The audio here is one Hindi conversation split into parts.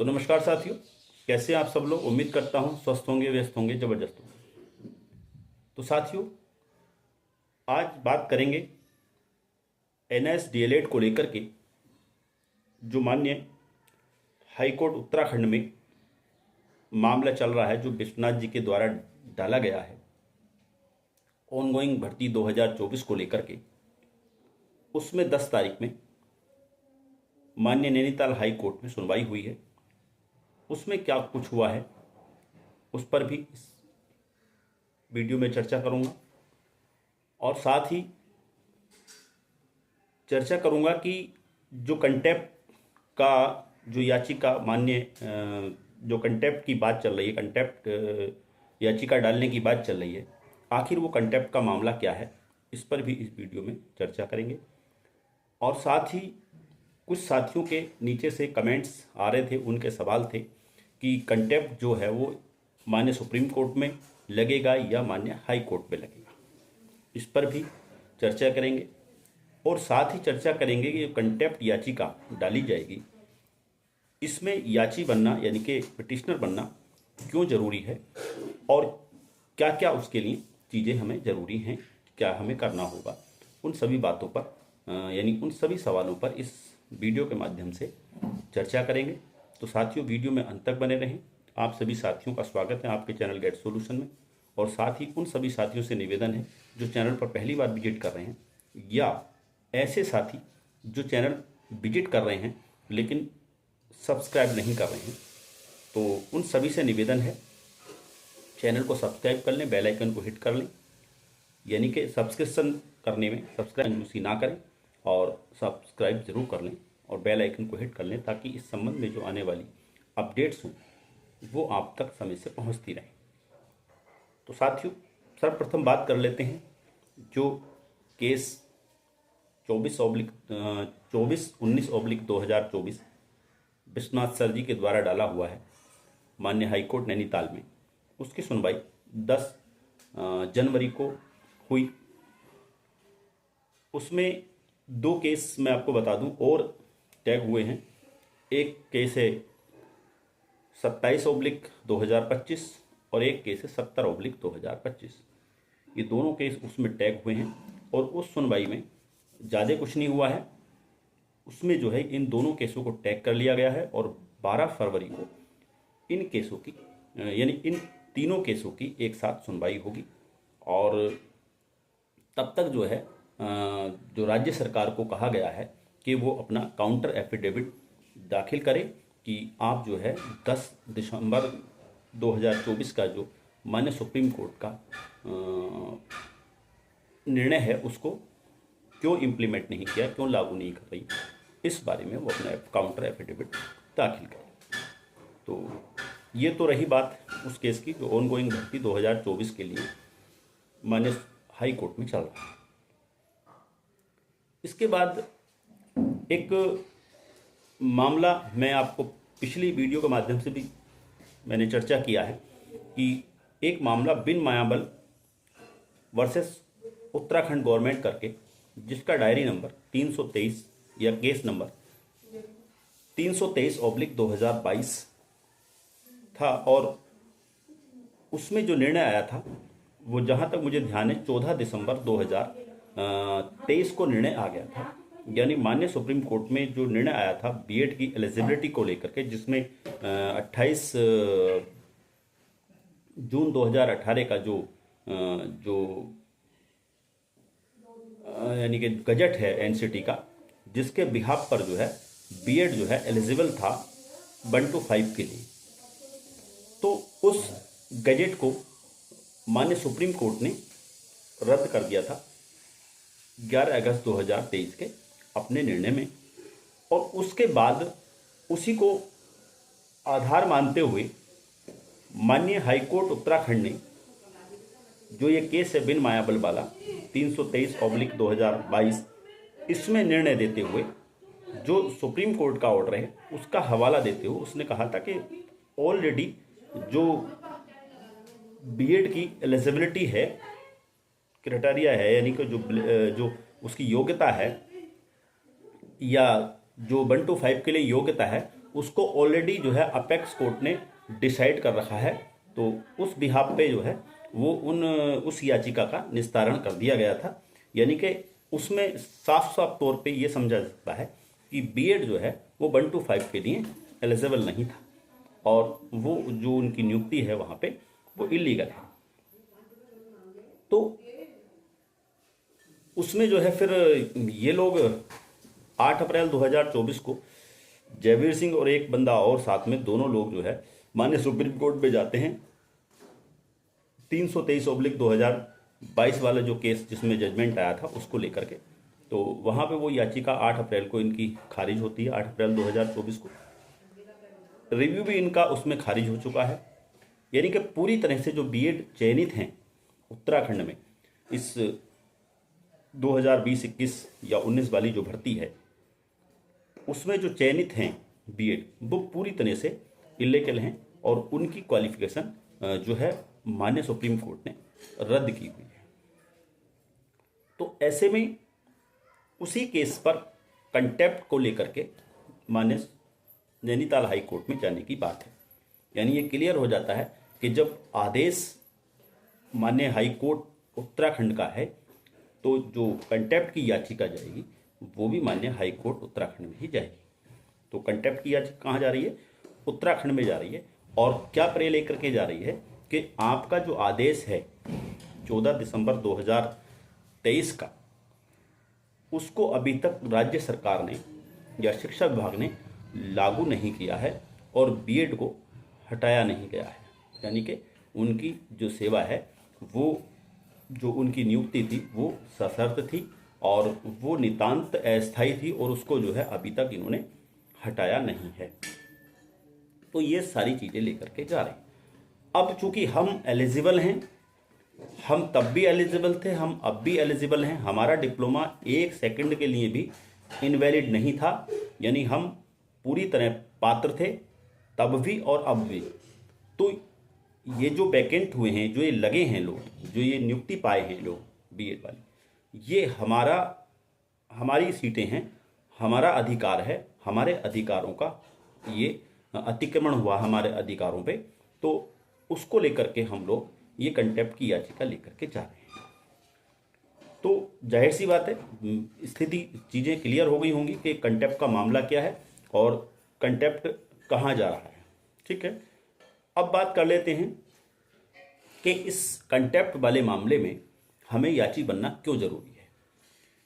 तो नमस्कार साथियों, कैसे हैं आप सब लोग। उम्मीद करता हूं स्वस्थ होंगे, व्यस्त होंगे, जबरदस्त होंगे। तो साथियों, आज बात करेंगे एनएस डीएलएड को लेकर के, जो माननीय हाईकोर्ट उत्तराखंड में मामला चल रहा है, जो विश्वनाथ जी के द्वारा डाला गया है ऑनगोइंग भर्ती 2024 को लेकर के। उसमें 10 तारीख में माननीय नैनीताल हाई कोर्ट में सुनवाई हुई है। उसमें क्या कुछ हुआ है उस पर भी इस वीडियो में चर्चा करूंगा, और साथ ही चर्चा करूंगा कि जो कंटेप्ट का जो याचिका जो कंटेप्ट की बात चल रही है, कंटेप्ट याचिका डालने की बात चल रही है, आखिर वो कंटेप्ट का मामला क्या है, इस पर भी इस वीडियो में चर्चा करेंगे। और साथ ही कुछ साथियों के नीचे से कमेंट्स आ रहे थे, उनके सवाल थे कि कंटेप्ट जो है वो माननीय सुप्रीम कोर्ट में लगेगा या माननीय हाई कोर्ट में लगेगा। इस पर भी चर्चा करेंगे और साथ ही चर्चा करेंगे कि कंटेप्ट याचिका डाली जाएगी, इसमें याची बनना यानी कि पिटिशनर बनना क्यों ज़रूरी है और क्या क्या उसके लिए चीज़ें हमें ज़रूरी हैं, क्या हमें करना होगा। उन सभी बातों पर यानी उन सभी सवालों पर इस वीडियो के माध्यम से चर्चा करेंगे। तो साथियों, वीडियो में अंत तक बने रहें। आप सभी साथियों का स्वागत है आपके चैनल गेट सॉल्यूशन में। और साथ ही उन सभी साथियों से निवेदन है जो चैनल पर पहली बार विजिट कर रहे हैं, या ऐसे साथी जो चैनल विजिट कर रहे हैं लेकिन सब्सक्राइब नहीं कर रहे हैं, तो उन सभी से निवेदन है चैनल को सब्सक्राइब कर लें, बेल आइकन को हिट कर लें, यानी कि सब्सक्रिप्शन करने में सब्सक्राइब कंजूसी ना करें और सब्सक्राइब जरूर कर लें और बेल आइकन को हिट कर लें, ताकि इस संबंध में जो आने वाली अपडेट्स हों वो आप तक समय से पहुंचती रहें। तो साथियों, सर्वप्रथम बात कर लेते हैं जो केस 24/19/2024 विश्वनाथ सर जी के द्वारा डाला हुआ है माननीय हाईकोर्ट नैनीताल में। उसकी सुनवाई 10 जनवरी को हुई। उसमें 2 केस मैं आपको बता दूं और टैग हुए हैं। एक केस है 27/2025 और एक केस है 70/2025। ये दोनों केस उसमें टैग हुए हैं और उस सुनवाई में ज़्यादा कुछ नहीं हुआ है। उसमें जो है इन दोनों केसों को टैग कर लिया गया है और 12 फरवरी को इन केसों की यानी इन तीनों केसों की एक साथ सुनवाई होगी। और तब तक जो है जो राज्य सरकार को कहा गया है कि वो अपना काउंटर एफिडेविट दाखिल करे कि आप जो है 10 दिसंबर 2024 का जो माननीय सुप्रीम कोर्ट का निर्णय है उसको क्यों इम्प्लीमेंट नहीं किया, क्यों लागू नहीं कर रही, इस बारे में वो अपना काउंटर एफिडेविट दाखिल करें। तो ये तो रही बात उस केस की जो ऑनगोइंग भर्ती 2024 के लिए माननीय हाई कोर्ट में चल रहा है। इसके बाद एक मामला मैं आपको पिछली वीडियो के माध्यम से भी मैंने चर्चा किया है कि एक मामला बिन मायाबल वर्सेस उत्तराखंड गवर्नमेंट करके, जिसका डायरी नंबर 323 या केस नंबर 323/2022 था। और उसमें जो निर्णय आया था वो, जहाँ तक मुझे ध्यान है, 14 दिसंबर 2023 को निर्णय आ गया था। यानी माननीय सुप्रीम कोर्ट में जो निर्णय आया था बीएड की एलिजिबिलिटी को लेकर के, जिसमें 28 जून 2018 का जो यानी कि गजट है एनसीटी का, जिसके बिहाफ पर जो है बीएड जो है एलिजिबल था 1 to 5 के लिए, तो उस गजट को माननीय सुप्रीम कोर्ट ने रद्द कर दिया था 11 अगस्त 2023 के अपने निर्णय में। और उसके बाद उसी को आधार मानते हुए माननीय हाईकोर्ट उत्तराखंड ने जो ये केस है बिन मायाबल वाला 323/2022, इसमें निर्णय देते हुए जो सुप्रीम कोर्ट का ऑर्डर है उसका हवाला देते हुए उसने कहा था कि ऑलरेडी जो बीएड की एलिजिबिलिटी है, क्राइटेरिया है, यानी कि जो उसकी योग्यता है या जो 1 to 5 के लिए योग्यता है, उसको ऑलरेडी जो है अपेक्स कोर्ट ने डिसाइड कर रखा है। तो उस बिहाफ पे जो है वो उस याचिका का निस्तारण कर दिया गया था। यानी कि उसमें साफ साफ तौर पे ये समझा जा सकता है कि बीएड जो है वो 1 to 5 के लिए एलिजिबल नहीं था और वो जो उनकी नियुक्ति है वहाँ पे वो इलीगल है। तो उसमें जो है फिर ये लोग 8 अप्रैल 2024 को जयवीर सिंह और एक बंदा और साथ में दोनों लोग जो है माननीय सुप्रीम कोर्ट में जाते हैं। 323/2022 वाला जो केस जिसमें जजमेंट आया था उसको लेकर के, तो वहाँ पे वो याचिका 8 अप्रैल को इनकी खारिज होती है। 8 अप्रैल 2024 को रिव्यू भी इनका उसमें खारिज हो चुका है। यानी कि पूरी तरह से जो बीएड चयनित हैं उत्तराखंड में इस 2020-21 या 19 वाली जो भर्ती है उसमें जो चयनित हैं बीएड वो पूरी तरह से इलीगल हैं और उनकी क्वालिफिकेशन जो है माननीय सुप्रीम कोर्ट ने रद्द की हुई है। तो ऐसे में उसी केस पर कंटेप्ट को लेकर के माननीय नैनीताल हाई कोर्ट में जाने की बात है। यानी ये क्लियर हो जाता है कि जब आदेश माननीय हाई कोर्ट उत्तराखंड का है तो जो कंटेप्ट की याचिका जाएगी वो भी माननीय हाई कोर्ट उत्तराखंड में ही जाएगी। तो कंटेप्ट की याचिका कहाँ जा रही है? उत्तराखंड में जा रही है। और क्या प्रे लेकर के जा रही है कि आपका जो आदेश है 14 दिसंबर 2023 का, उसको अभी तक राज्य सरकार ने या शिक्षा विभाग ने लागू नहीं किया है और बीएड को हटाया नहीं गया है। यानी कि उनकी जो सेवा है वो जो उनकी नियुक्ति थी वो सशर्त थी और वो नितांत अस्थायी थी और उसको जो है अभी तक इन्होंने हटाया नहीं है। तो ये सारी चीज़ें लेकर के जा रहे हैं। अब चूंकि हम एलिजिबल हैं, हम तब भी एलिजिबल थे, हम अब भी एलिजिबल हैं, हमारा डिप्लोमा 1 सेकंड के लिए भी इनवैलिड नहीं था। यानी हम पूरी तरह पात्र थे तब भी और अब भी। तो ये जो वैकेंट हुए हैं, जो ये लगे हैं लोग, जो ये नियुक्ति पाए हैं लोग बीएड वाले, ये हमारी सीटें हैं, हमारा अधिकार है, हमारे अधिकारों का ये अतिक्रमण हुआ हमारे अधिकारों पे। तो उसको लेकर के हम लोग ये कंटेप्ट की याचिका लेकर के जा रहे हैं। तो जाहिर सी बात है स्थिति चीज़ें क्लियर हो गई होंगी कि कंटेप्ट का मामला क्या है और कंटेप्ट कहाँ जा रहा है। ठीक है, अब बात कर लेते हैं कि इस कंटेप्ट वाले मामले में हमें याची बनना क्यों ज़रूरी है।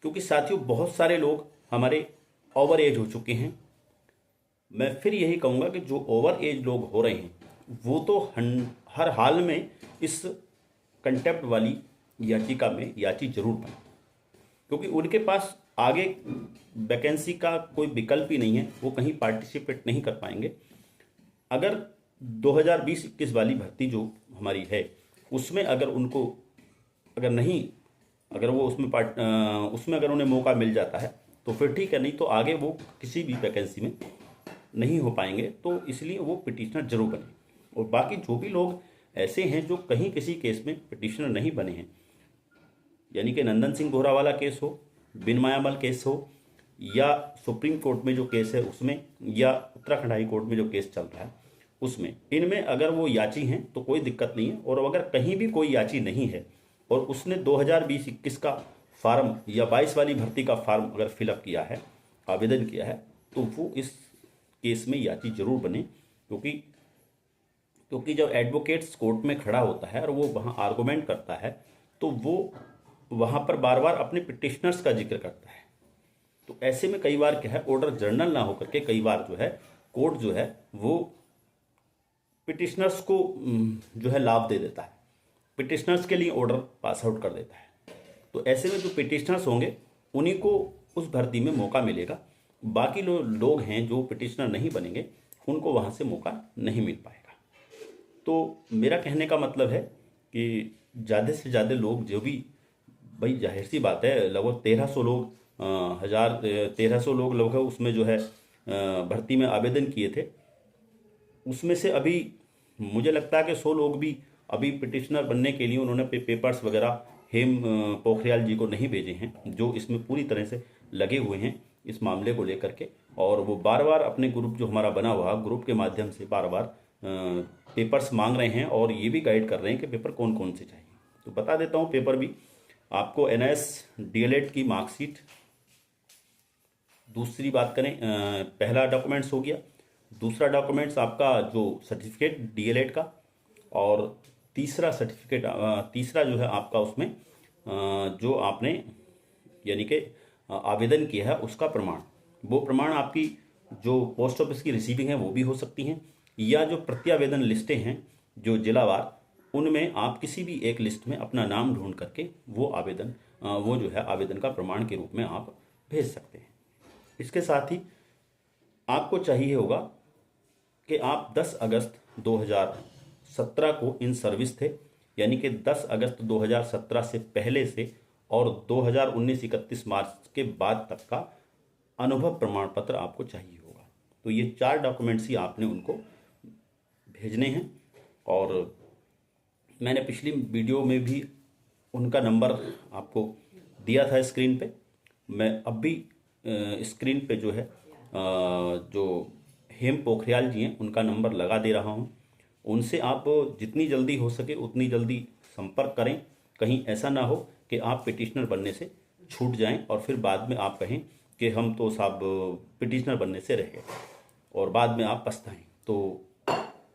क्योंकि साथियों बहुत सारे लोग हमारे ओवर एज हो चुके हैं। मैं फिर यही कहूँगा कि जो ओवर एज लोग हो रहे हैं वो तो हर हाल में इस कंटेप्ट वाली याचिका में याची जरूर बने, क्योंकि उनके पास आगे वैकेंसी का कोई विकल्प ही नहीं है, वो कहीं पार्टिसिपेट नहीं कर पाएंगे। अगर 2020-21 वाली भर्ती जो हमारी है उसमें अगर उनको अगर वो उसमें अगर उन्हें मौका मिल जाता है तो फिर ठीक है, नहीं तो आगे वो किसी भी वैकेंसी में नहीं हो पाएंगे। तो इसलिए वो पिटिशनर जरूर बने। और बाकी जो भी लोग ऐसे हैं जो कहीं किसी केस में पिटिशनर नहीं बने हैं, यानी कि नंदन सिंह बोहरा वाला केस हो, बिन मायामल केस हो, या सुप्रीम कोर्ट में जो केस है उसमें, या उत्तराखंड हाई कोर्ट में जो केस चल रहा है उसमें, इनमें अगर वो याची हैं तो कोई दिक्कत नहीं है। और अगर कहीं भी कोई याची नहीं है और उसने 2020-21 का फार्म या 22 वाली भर्ती का फार्म अगर फिलअप किया है, आवेदन किया है, तो वो इस केस में याची जरूर बने। क्योंकि जब एडवोकेट्स कोर्ट में खड़ा होता है और वो वहाँ आर्गूमेंट करता है तो वो वहाँ पर बार बार अपने पिटिशनर्स का जिक्र करता है। तो ऐसे में कई बार क्या है, ऑर्डर जनरल ना होकर के कई बार जो है कोर्ट जो है वो पिटिशनर्स को जो है लाभ दे देता है, पिटिशनर्स के लिए ऑर्डर पास आउट कर देता है। तो ऐसे में जो पिटिशनर्स होंगे उन्हीं को उस भर्ती में मौका मिलेगा। बाकी लोग हैं जो पिटिशनर नहीं बनेंगे उनको वहाँ से मौका नहीं मिल पाएगा। तो मेरा कहने का मतलब है कि ज़्यादा से ज़्यादा लोग जो भी, भाई जाहिर सी बात है लगभग 1300 लोग 1300 लोग लगभग उसमें जो है भर्ती में आवेदन किए थे। उसमें से अभी मुझे लगता है कि 100 लोग भी अभी पिटिशनर बनने के लिए उन्होंने पेपर्स वगैरह हेम पोखरियाल जी को नहीं भेजे हैं, जो इसमें पूरी तरह से लगे हुए हैं इस मामले को लेकर के और वो बार बार अपने ग्रुप जो हमारा बना हुआ ग्रुप के माध्यम से बार बार पेपर्स मांग रहे हैं और ये भी गाइड कर रहे हैं कि पेपर कौन कौन से चाहिए। तो बता देता हूँ पेपर भी आपको। NIS DLED की मार्कशीट, दूसरी बात करें पहला डॉक्यूमेंट्स हो गया। दूसरा डॉक्यूमेंट्स आपका जो सर्टिफिकेट DLED का, और तीसरा सर्टिफिकेट तीसरा जो है आपका उसमें जो आपने यानी कि आवेदन किया है उसका प्रमाण। वो प्रमाण आपकी जो पोस्ट ऑफिस की रिसीविंग है वो भी हो सकती हैं, या जो प्रत्यावेदन लिस्टें हैं जो जिलावार, उनमें आप किसी भी एक लिस्ट में अपना नाम ढूंढ करके वो आवेदन वो जो है आवेदन का प्रमाण के रूप में आप भेज सकते हैं। इसके साथ ही आपको चाहिए होगा कि आप 10 अगस्त 2017 को इन सर्विस थे, यानी कि 10 अगस्त 2017 से पहले से और 2019 31 मार्च के बाद तक का अनुभव प्रमाण पत्र आपको चाहिए होगा। तो ये 4 डॉक्यूमेंट्स ही आपने उनको भेजने हैं। और मैंने पिछली वीडियो में भी उनका नंबर आपको दिया था स्क्रीन पे। मैं अब भी स्क्रीन पे जो है जो हेम पोखरियाल जी हैं उनका नंबर लगा दे रहा हूं। उनसे आप जितनी जल्दी हो सके उतनी जल्दी संपर्क करें। कहीं ऐसा ना हो कि आप पिटिशनर बनने से छूट जाएं और फिर बाद में आप कहें कि हम तो साहब पिटिशनर बनने से रह गए और बाद में आप पछताएं। तो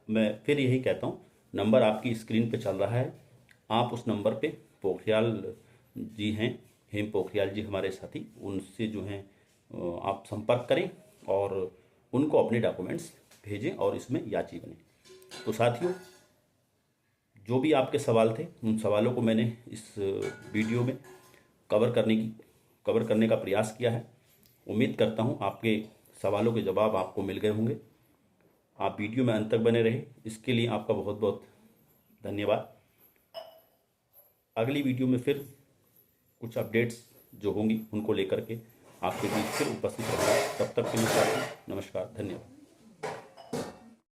मैं फिर यही कहता हूं, नंबर आपकी स्क्रीन पे चल रहा है, आप उस नंबर पे पोखरियाल जी हैं, हेम पोखरियाल जी हमारे साथी, उनसे जो हैं आप संपर्क करें और उनको अपने डॉक्यूमेंट्स भेजें और इसमें याची बने। तो साथियों, जो भी आपके सवाल थे उन सवालों को मैंने इस वीडियो में कवर करने का प्रयास किया है। उम्मीद करता हूं आपके सवालों के जवाब आपको मिल गए होंगे। आप वीडियो में अंत तक बने रहे, इसके लिए आपका बहुत बहुत धन्यवाद। अगली वीडियो में फिर कुछ अपडेट्स जो होंगी उनको लेकर के आपके बीच फिर उपस्थित रहूँगा। तब तक के लिए साथियों नमस्कार, धन्यवाद।